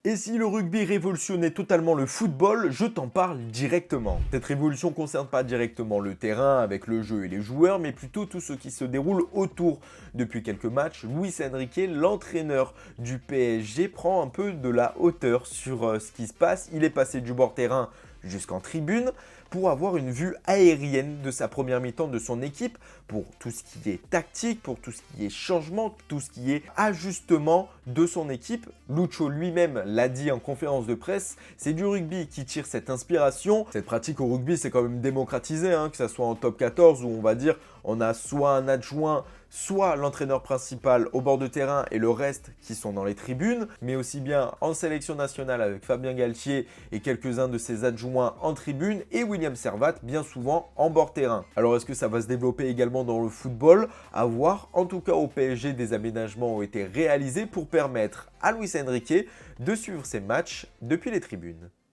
Et si le rugby révolutionnait totalement le football, je t'en parle directement. Cette révolution ne concerne pas directement le terrain avec le jeu et les joueurs, mais plutôt tout ce qui se déroule autour. Depuis quelques matchs, Luis Enrique, l'entraîneur du PSG, prend un peu de la hauteur sur ce qui se passe. Il est passé du bord terrain jusqu'en tribune pour avoir une vue aérienne de sa première mi-temps de son équipe, pour tout ce qui est tactique, pour tout ce qui est changement, tout ce qui est ajustement de son équipe. Lucho lui-même l'a dit en conférence de presse, c'est du rugby qui tire cette inspiration. Cette pratique au rugby, c'est quand même démocratisé, que ce soit en top 14 où on va dire on a soit un adjoint, soit l'entraîneur principal au bord de terrain et le reste qui sont dans les tribunes, mais aussi bien en sélection nationale avec Fabien Galtier et quelques-uns de ses adjoints en tribune et William Servat bien souvent en bord terrain. Alors est-ce que ça va se développer également dans le football? À voir. En tout cas au PSG, des aménagements ont été réalisés pour permettre à Luis Enrique de suivre ses matchs depuis les tribunes.